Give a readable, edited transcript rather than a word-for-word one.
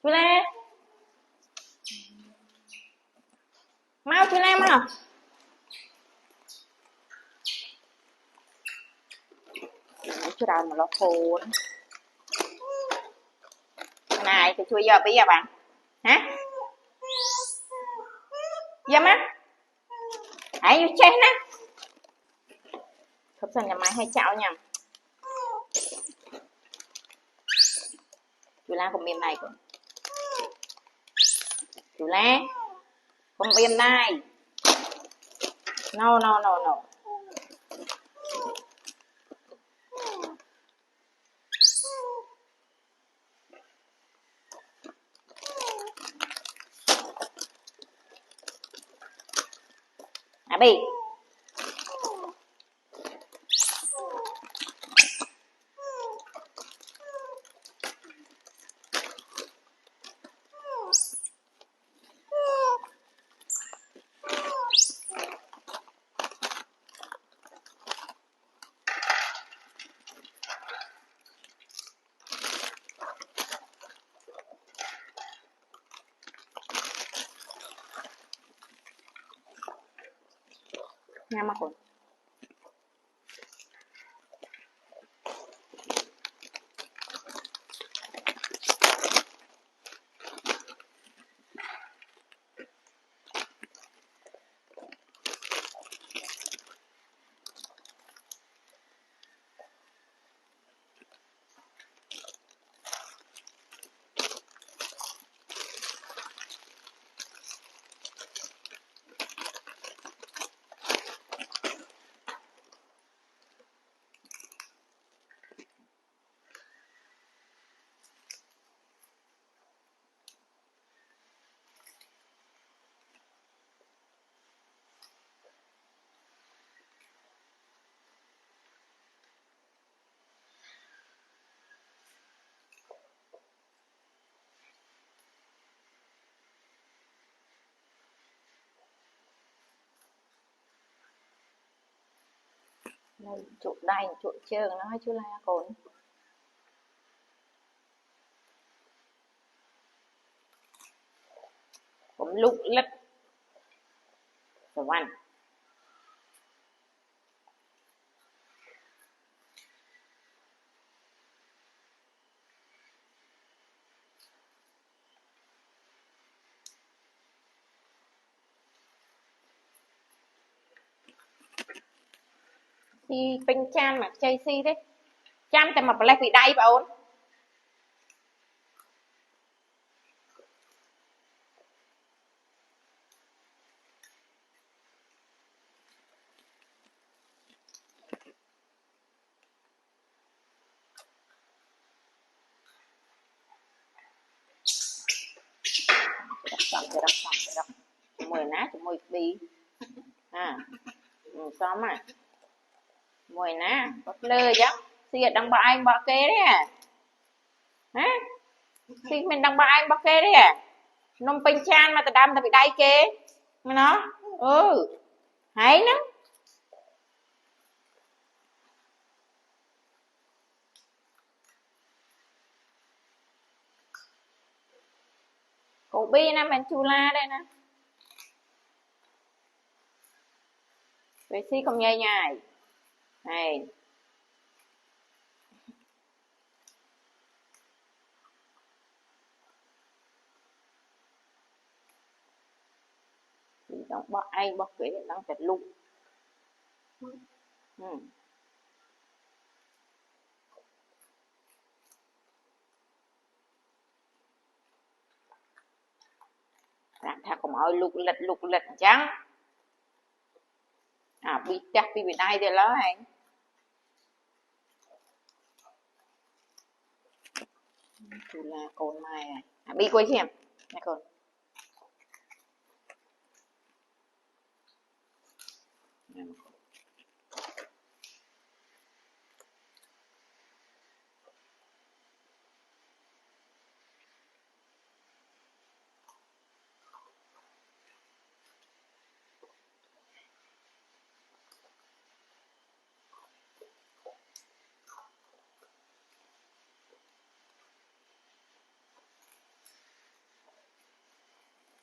Chú La mau, chú La mau. Chú đâu mà lo khô đó. Này thì chui giờ bây giờ bạn hả dâm á hãy vô chết á không sao nhà máy hay chảo nha chú La không im này của chú La không im này no no no no Abi nhắm mắt con đây chỗ đây chỗ chơi nó hay chú La cònผมลุกลัดสวรรค์thì bên chan mà chơi si đấy chanแต่มาปลายปีได้ป่ะโอนจะรับมวยนะจะมวยปีซ้อมอ่ะmùi ná bật lơ chứ xì đăng bạ anh bạ kê đấy à hả xì mình đăng bạ anh bạ kê đấy à nông pin chan mà ta đâm ta bị đai kê mà nó hay nó cổ bi nè mình chu la đây nè vậy xì không nhai nhai này đóng bọ anh bọ kế đang chặt lụng làm thà cũng ơi lục lịch trắng bị chắc bị đây rồi đó anh chú La con mai bị quay xem này con